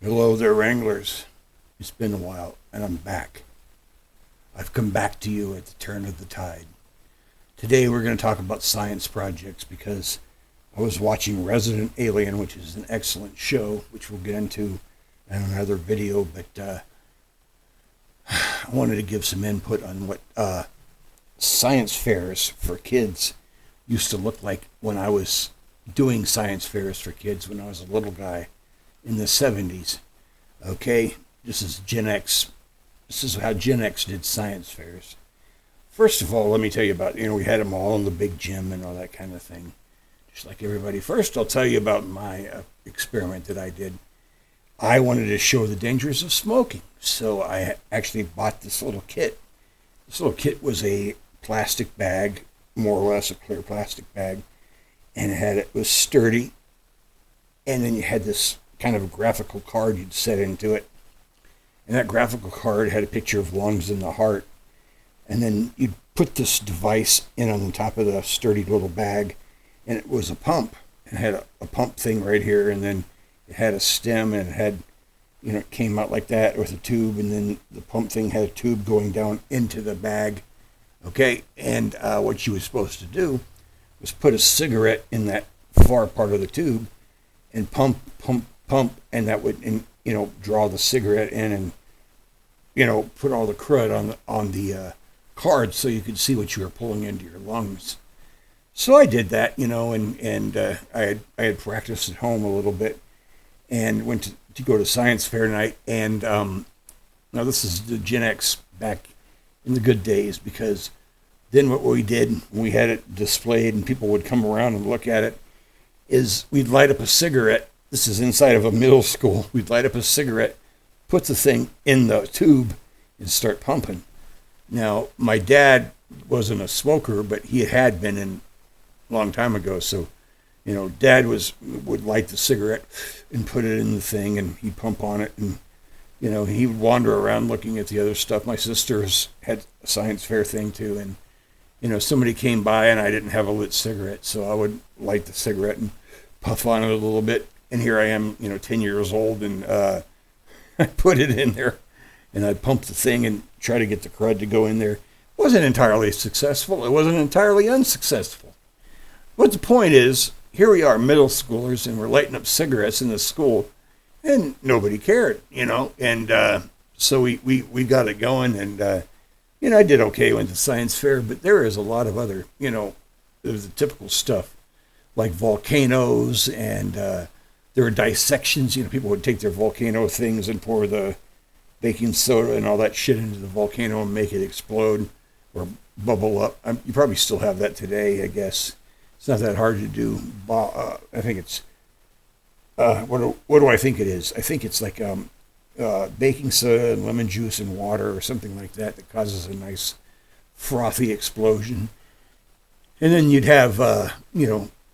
Hello there, Wranglers. It's been a while, and I'm back. I've come back to you at the turn of the tide. Today we're going to talk about science projects because I was watching Resident Alien, which is an excellent show, which we'll get into in another video, but I wanted to give some input on what science fairs for kids used to look like when I was doing science fairs for kids when I was a little guy in the 70s. Okay, this is Genx. This is how Genx did science fairs. First of all, let me tell you about, we had them all in the big gym and all that kind of thing, just like everybody. First, I'll tell you about my experiment that I did. I wanted to show the dangers of smoking, so I actually bought this little kit. This little kit was a plastic bag, more or less a clear plastic bag, and it was sturdy, and then you had this kind of a graphical card you'd set into it. And that graphical card had a picture of lungs and the heart. And then you'd put this device in on the top of the sturdy little bag, and it was a pump. It had a pump thing right here, and then it had a stem, and it had, it came out like that with a tube, and then the pump thing had a tube going down into the bag. Okay, and what you were supposed to do was put a cigarette in that far part of the tube and pump, and that would, draw the cigarette in and, put all the crud on the card so you could see what you were pulling into your lungs. So I did that, and I had practiced at home a little bit and went to go to science fair night. And now this is the Gen X back in the good days, because then what we did when we had it displayed and people would come around and look at it is we'd light up a cigarette. This is inside of a middle school. We'd light up a cigarette, put the thing in the tube, and start pumping. Now, my dad wasn't a smoker, but he had been in a long time ago. So, Dad would light the cigarette and put it in the thing, and he'd pump on it, and he would wander around looking at the other stuff. My sisters had a science fair thing too, and somebody came by and I didn't have a lit cigarette, so I would light the cigarette and puff on it a little bit. And here I am, 10 years old, and I put it in there, and I'd pump the thing and try to get the crud to go in there. It wasn't entirely successful. It wasn't entirely unsuccessful. But the point is, here we are, middle schoolers, and we're lighting up cigarettes in the school, and nobody cared, And so we got it going, and I did okay with the science fair, but there is a lot of other, there's the typical stuff like volcanoes, and there were dissections. People would take their volcano things and pour the baking soda and all that shit into the volcano and make it explode or bubble up. You probably still have that today, I guess. It's not that hard to do. I think it's, what do I think it is? I think it's like baking soda and lemon juice and water or something like that causes a nice frothy explosion. And then you'd have,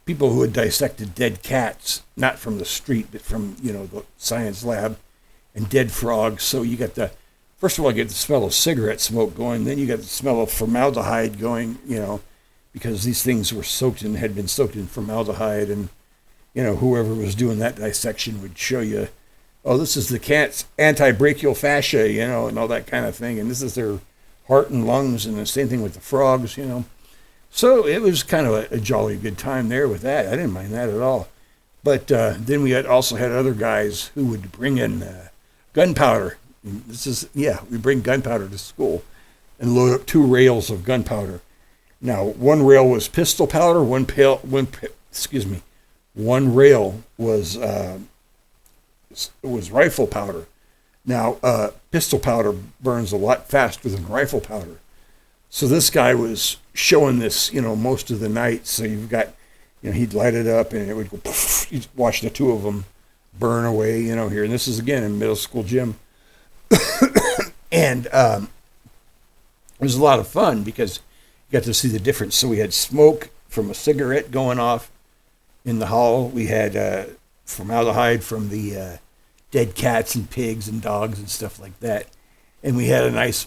people who had dissected dead cats, not from the street, but from, the science lab, and dead frogs. So you got first of all, you get the smell of cigarette smoke going, then you got the smell of formaldehyde going, because these things were had been soaked in formaldehyde, and, whoever was doing that dissection would show you, oh, this is the cat's antibrachial fascia, and all that kind of thing, and this is their heart and lungs, and the same thing with the frogs, So it was kind of a jolly good time there with that. I didn't mind that at all. But then we also had other guys who would bring in gunpowder. We bring gunpowder to school and load up 2 rails of gunpowder. Now, one rail was pistol powder, one rail was rifle powder. Now, pistol powder burns a lot faster than rifle powder. So this guy was showing this, most of the night. So you've got, he'd light it up and it would go, poof, you'd watch the 2 of them burn away, here. And this is, again, in middle school gym. And it was a lot of fun because you got to see the difference. So we had smoke from a cigarette going off in the hall. We had formaldehyde from the dead cats and pigs and dogs and stuff like that. And we had a nice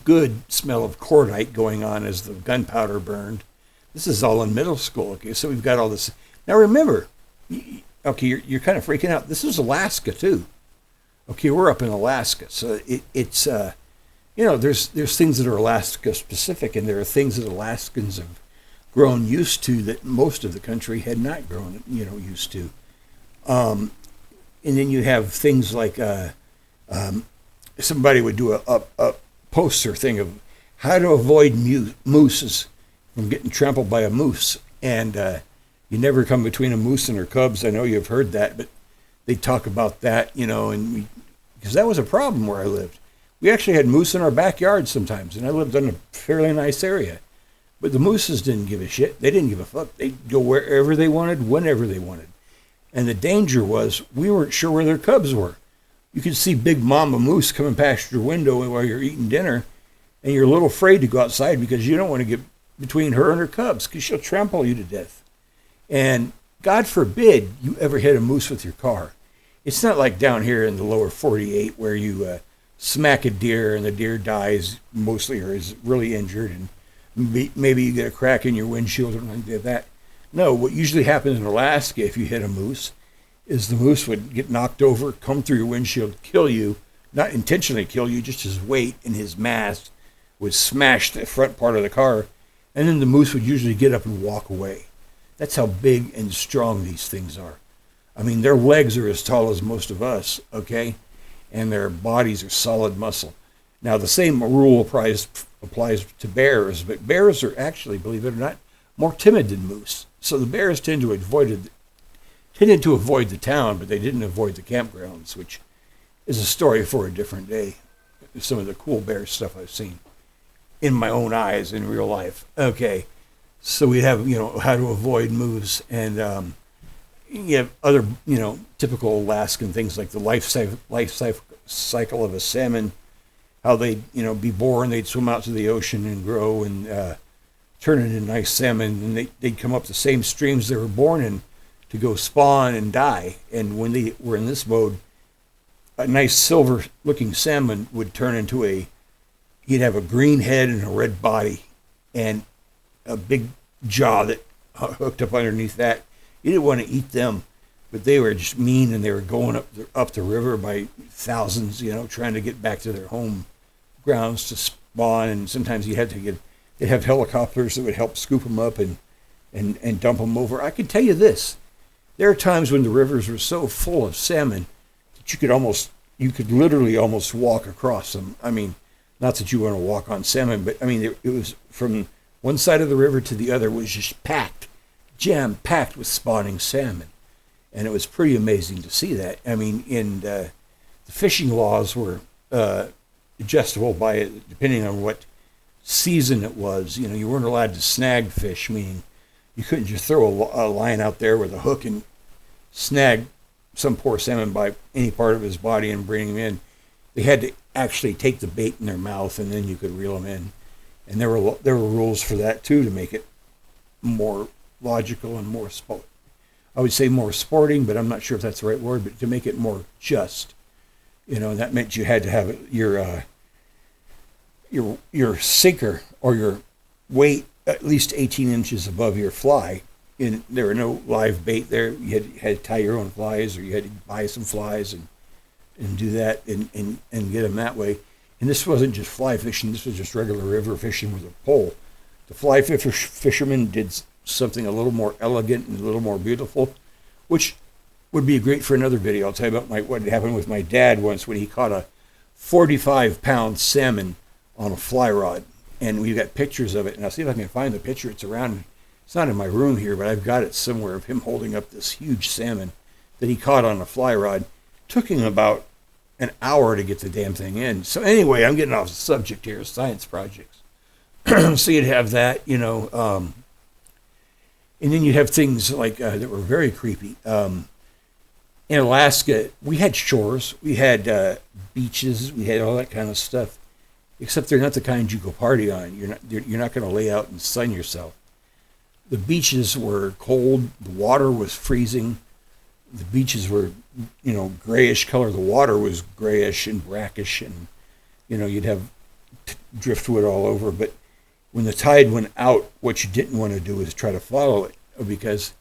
good smell of cordite going on as the gunpowder burned. This is all in middle school. Okay, so we've got all this. Now remember, okay, you're kind of freaking out. This is Alaska too. Okay, we're up in Alaska, so it's there's things that are Alaska specific, and there are things that Alaskans have grown used to that most of the country had not grown used to. And then you have things like somebody would do a poster thing of how to avoid mooses from getting trampled by a moose, and you never come between a moose and her cubs. I know you've heard that, but they talk about that, and because that was a problem where I lived. We actually had moose in our backyard sometimes, and I lived in a fairly nice area. But the mooses didn't give a shit. They didn't give a fuck. They'd go wherever they wanted, whenever they wanted. And the danger was we weren't sure where their cubs were. You could see big mama moose coming past your window while you're eating dinner, and you're a little afraid to go outside because you don't want to get between her and her cubs because she'll trample you to death. And God forbid you ever hit a moose with your car. It's not like down here in the lower 48 where you smack a deer and the deer dies mostly or is really injured, and maybe you get a crack in your windshield or something like that. No, what usually happens in Alaska if you hit a moose is the moose would get knocked over, come through your windshield, kill you, not intentionally kill you, just his weight and his mass would smash the front part of the car, and then the moose would usually get up and walk away. That's how big and strong these things are. I mean, their legs are as tall as most of us, okay? And their bodies are solid muscle. Now, the same rule applies to bears, but bears are actually, believe it or not, more timid than moose. So the bears tended to avoid the town, but they didn't avoid the campgrounds, which is a story for a different day. Some of the cool bear stuff I've seen in my own eyes in real life. Okay, so we have, how to avoid moose, and you have other, typical Alaskan things like the life cycle of a salmon, how they'd, be born, they'd swim out to the ocean and grow and turn into nice salmon, and they'd come up the same streams they were born in to go spawn and die. And when they were in this mode, a nice silver-looking salmon would turn into he'd have a green head and a red body and a big jaw that hooked up underneath that. You didn't want to eat them, but they were just mean, and they were going up the river by thousands, trying to get back to their home grounds to spawn. And sometimes they'd have helicopters that would help scoop them up and dump them over. I can tell you this: there are times when the rivers were so full of salmon that you could literally almost walk across them. I mean, not that you want to walk on salmon, but I mean, it was from one side of the river to the other was just jam-packed with spawning salmon. And it was pretty amazing to see that. I mean, the fishing laws were adjustable depending on what season it was. You weren't allowed to snag fish, meaning you couldn't just throw a line out there with a hook and snag some poor salmon by any part of his body and bring him in. They had to actually take the bait in their mouth, and then you could reel them in. And there were rules for that too, to make it more logical and more I would say more sporting, but I'm not sure if that's the right word, but to make it more just. That meant you had to have your sinker or your weight at least 18 inches above your fly. And there were no live bait there. You had to tie your own flies, or you had to buy some flies and do that and get them that way. And this wasn't just fly fishing. This was just regular river fishing with a pole. The fly fishermen did something a little more elegant and a little more beautiful, which would be great for another video. I'll tell you about what happened with my dad once when he caught a 45-pound salmon on a fly rod. And we've got pictures of it, and I'll see if I can find the picture. It's not in my room here, but I've got it somewhere of him holding up this huge salmon that he caught on a fly rod. Took him about an hour to get the damn thing in. So anyway, I'm getting off the subject here, science projects. So you'd have that, and then you'd have things like that were very creepy. In Alaska, we had shores, we had beaches, we had all that kind of stuff. Except they're not the kind you go party on. You're not going to lay out and sun yourself. The beaches were cold. The water was freezing. The beaches were, grayish color. The water was grayish and brackish, and you'd have driftwood all over. But when the tide went out, what you didn't want to do is try to follow it, because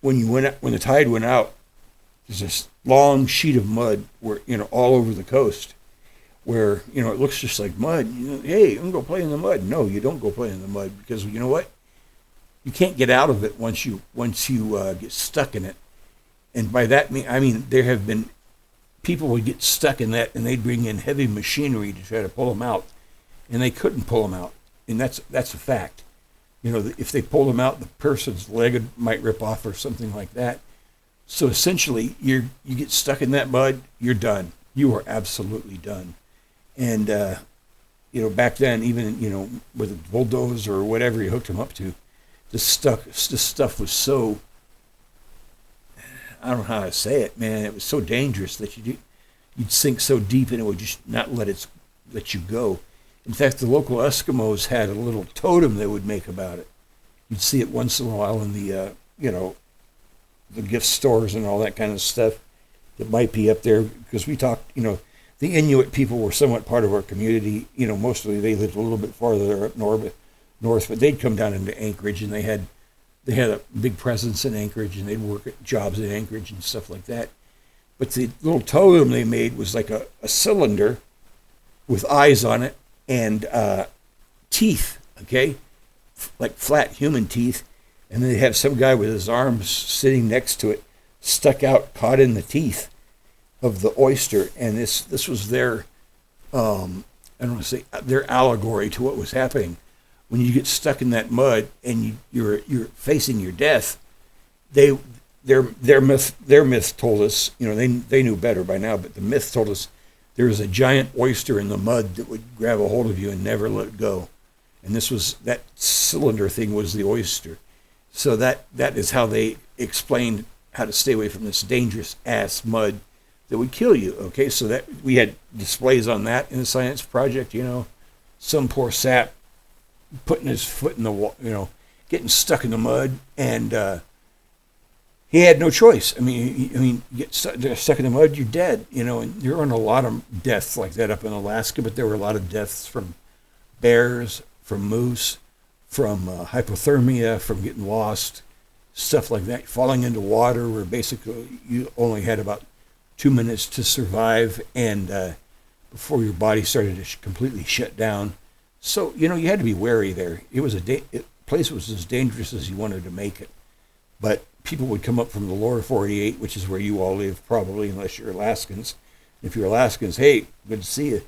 when the tide went out, There's this long sheet of mud where, all over the coast where, it looks just like mud. Hey, I'm going to go play in the mud. No, you don't go play in the mud because you know what? You can't get out of it once you get stuck in it. And by that, I mean there have been people would get stuck in that and they'd bring in heavy machinery to try to pull them out. And they couldn't pull them out. And that's a fact. If they pulled them out, the person's leg might rip off or something like that. So essentially, you get stuck in that mud, you're done. You are absolutely done. And, back then, even, with a bulldozer or whatever you hooked them up to, this stuff was so, I don't know how to say it, man. It was so dangerous that you'd sink so deep and it would just not let you go. In fact, the local Eskimos had a little totem they would make about it. You'd see it once in a while in the, the gift stores and all that kind of stuff that might be up there. Because we talked, the Inuit people were somewhat part of our community. Mostly they lived a little bit farther up north, but they'd come down into Anchorage and they had a big presence in Anchorage and they'd work at jobs in Anchorage and stuff like that. But the little totem they made was like a cylinder with eyes on it and teeth, okay, like flat human teeth, and then they have some guy with his arms sitting next to it, stuck out, caught in the teeth of the oyster, and this was their, I don't want to say their allegory to what was happening when you get stuck in that mud and you're facing your death. Their myth told us, they knew better by now, but the myth told us there was a giant oyster in the mud that would grab a hold of you and never let go. And that cylinder thing was the oyster. So that is how they explained how to stay away from this dangerous ass mud that would kill you. Okay, so that we had displays on that in the science project. Some poor sap putting his foot in the getting stuck in the mud, and he had no choice. I mean, get stuck in the mud, you're dead. And there aren't a lot of deaths like that up in Alaska, but there were a lot of deaths from bears, from moose, from hypothermia, from getting lost, stuff like that. Falling into water where basically you only had about 2 minutes to survive, and before your body started to completely shut down. So, you had to be wary there. It was place was as dangerous as you wanted to make it. But people would come up from the lower 48, which is where you all live probably, unless you're Alaskans. If you're Alaskans, hey, good to see you.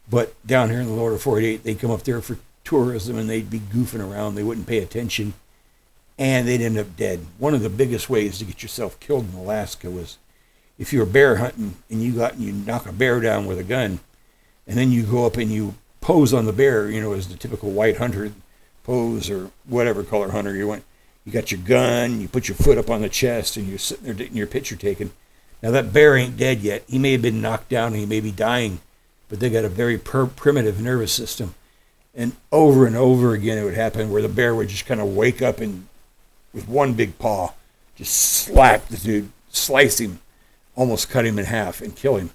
But down here in the lower 48, they'd come up there for tourism and they'd be goofing around. They wouldn't pay attention and they'd end up dead. One of the biggest ways to get yourself killed in Alaska was if you were bear hunting and you knock a bear down with a gun, and then you go up and you pose on the bear, as the typical white hunter pose or whatever color hunter you want. You got your gun, you put your foot up on the chest, and you're sitting there getting your picture taken. Now, that bear ain't dead yet. He may have been knocked down, and he may be dying, but they got a very primitive nervous system. And over again, it would happen where the bear would just kind of wake up and, with one big paw, just slap the dude, slice him, almost cut him in half, and kill him.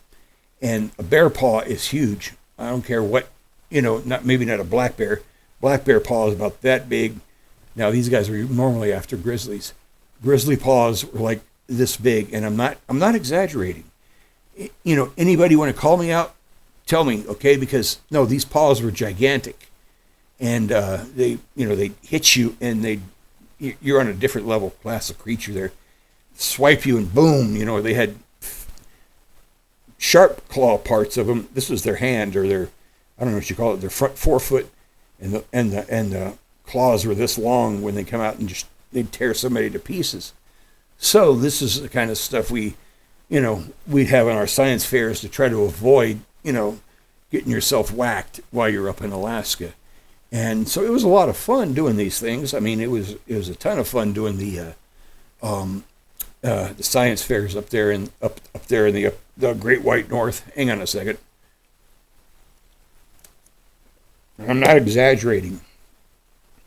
And a bear paw is huge. I don't care what, maybe not a black bear. Black bear paw is about that big. Now, these guys were normally after grizzlies. Grizzly paws were like this big, and I'm not exaggerating. Anybody want to call me out? Tell me, okay? Because no, these paws were gigantic, and they hit you, and you're on a different level class of creature there. Swipe you, and boom, they had sharp claw parts of them. This was their hand, or their, I don't know what you call it, their front forefoot, and the claws were this long when they come out, and they'd tear somebody to pieces. So this is the kind of stuff we'd have on our science fairs to try to avoid, getting yourself whacked while you're up in Alaska. And so it was a lot of fun doing these things. I mean, it was a ton of fun doing the science fairs up there in the Great White North. Hang on a second. I'm not exaggerating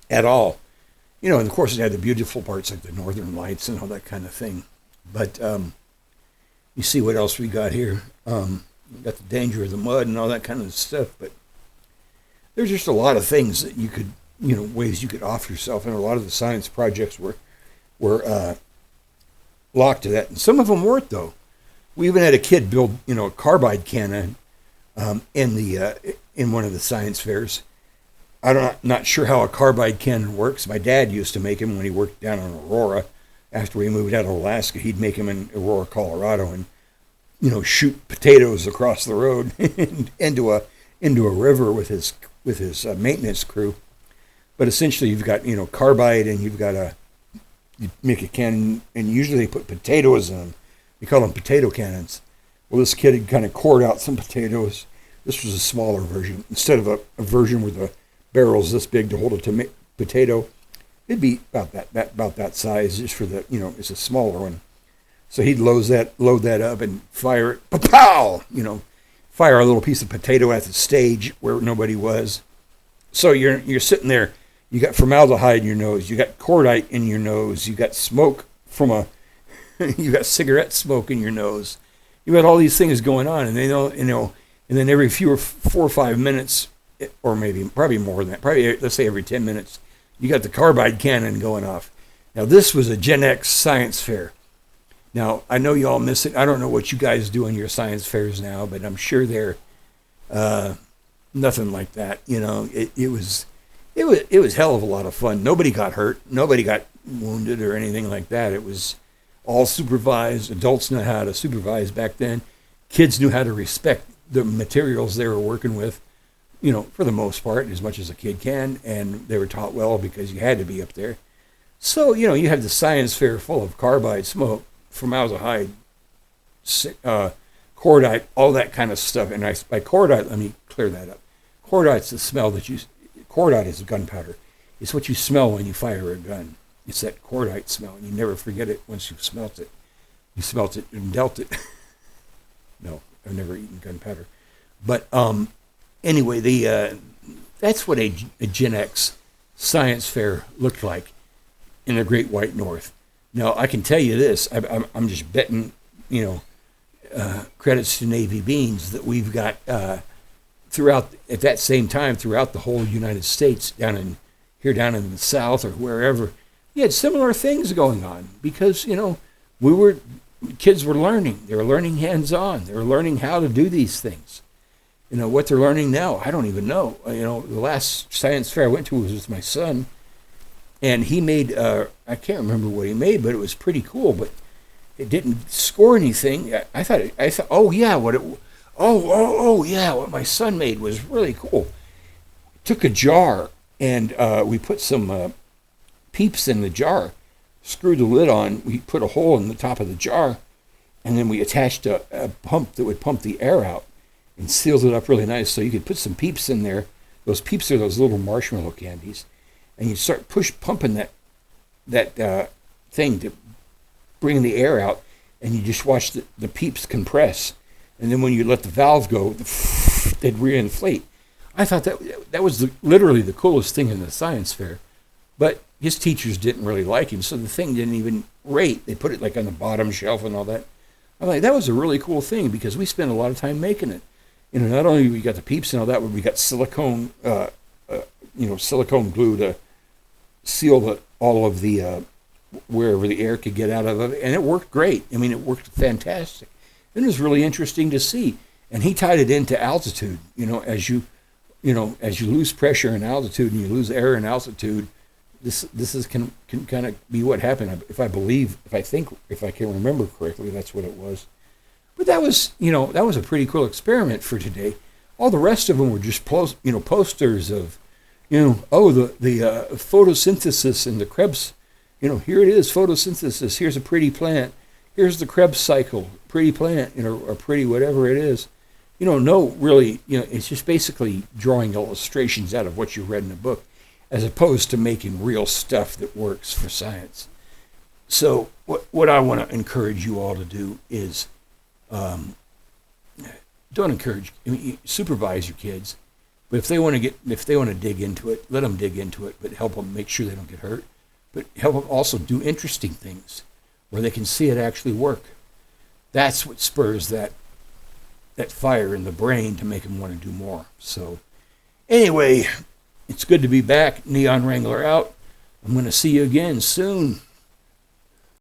at all. And of course it had the beautiful parts like the Northern Lights and all that kind of thing. But you see what else we got here. We got the danger of the mud and all that kind of stuff. But there's just a lot of things that you could, ways you could off yourself. And a lot of the science projects were lock to that. And some of them weren't, though. We even had a kid build, a carbide cannon in one of the science fairs. I'm not sure how a carbide cannon works. My dad used to make them when he worked down in Aurora. After we moved out of Alaska, he'd make them in Aurora, Colorado, and shoot potatoes across the road into a river with his maintenance crew. But essentially, you've got carbide, and you make a cannon, and usually they put potatoes in them. We call them potato cannons. Well, this kid had kind of cored out some potatoes. This was a smaller version. Instead of a version where the barrel's this big to hold a potato, it'd be about that size, just for the it's a smaller one. So he'd load that up and fire it. Pow! Fire a little piece of potato at the stage where nobody was. So you're sitting there. You got formaldehyde in your nose. You got cordite in your nose. You got smoke you got cigarette smoke in your nose. You got all these things going on, and and then every 4 or 5 minutes, or probably more than that, let's say every 10 minutes, you got the carbide cannon going off. Now this was a Genx science fair. Now I know you all miss it. I don't know what you guys do in your science fairs now, but I'm sure they're nothing like that. It was hell of a lot of fun. Nobody got hurt. Nobody got wounded or anything like that. It was all supervised. Adults knew how to supervise back then. Kids knew how to respect the materials they were working with, for the most part, as much as a kid can, and they were taught well because you had to be up there. So, you had the science fair full of carbide smoke, formaldehyde, cordite, all that kind of stuff. And by cordite, let me clear that up. Cordite's the smell cordite is gunpowder. It's what you smell when you fire a gun. It's that cordite smell, and you never forget it once you've smelt it. You smelt it and dealt it. No, I've never eaten gunpowder. But anyway, that's what a Genx science fair looked like in the Great White North. Now, I can tell you this. I'm just betting, credits to Navy Beans, that we've got at that same time throughout the whole United States, down in the South or wherever, you had similar things going on because, kids were learning. They were learning hands-on. They were learning how to do these things. What they're learning now, I don't even know. The last science fair I went to was with my son, and he made, I can't remember what he made, but it was pretty cool, but it didn't score anything. I thought, what my son made was really cool. Took a jar, and we put some peeps in the jar, screwed the lid on, we put a hole in the top of the jar, and then we attached a pump that would pump the air out and sealed it up really nice, so you could put some peeps in there. Those peeps are those little marshmallow candies, and you start pumping that thing to bring the air out, and you just watch the peeps compress, and then when you let the valve go, they'd reinflate. I thought that was literally the coolest thing in the science fair, but his teachers didn't really like him, so the thing didn't even rate. They put it like on the bottom shelf and all that. I'm like, that was a really cool thing because we spent a lot of time making it. Not only we got the peeps and all that, but we got silicone, silicone glue to seal all of the wherever the air could get out of it, and it worked great. It worked fantastic. It was really interesting to see, and he tied it into altitude. As you lose pressure in altitude and you lose air in altitude, this can kind of be what happened. If I can remember correctly, that's what it was. But that was a pretty cool experiment for today. All the rest of them were just posters of, the photosynthesis and the Krebs. Here it is, photosynthesis. Here's a pretty plant. Here's the Krebs cycle, pretty plant, or pretty whatever it is. It's just basically drawing illustrations out of what you read in a book, as opposed to making real stuff that works for science. So what I want to encourage you all to do is, supervise your kids, but if they want to dig into it, let them dig into it, but help them make sure they don't get hurt, but help them also do interesting things where they can see it actually work. That's what spurs that fire in the brain to make them want to do more. So anyway, it's good to be back. Neon Wrangler out. I'm going to see you again soon.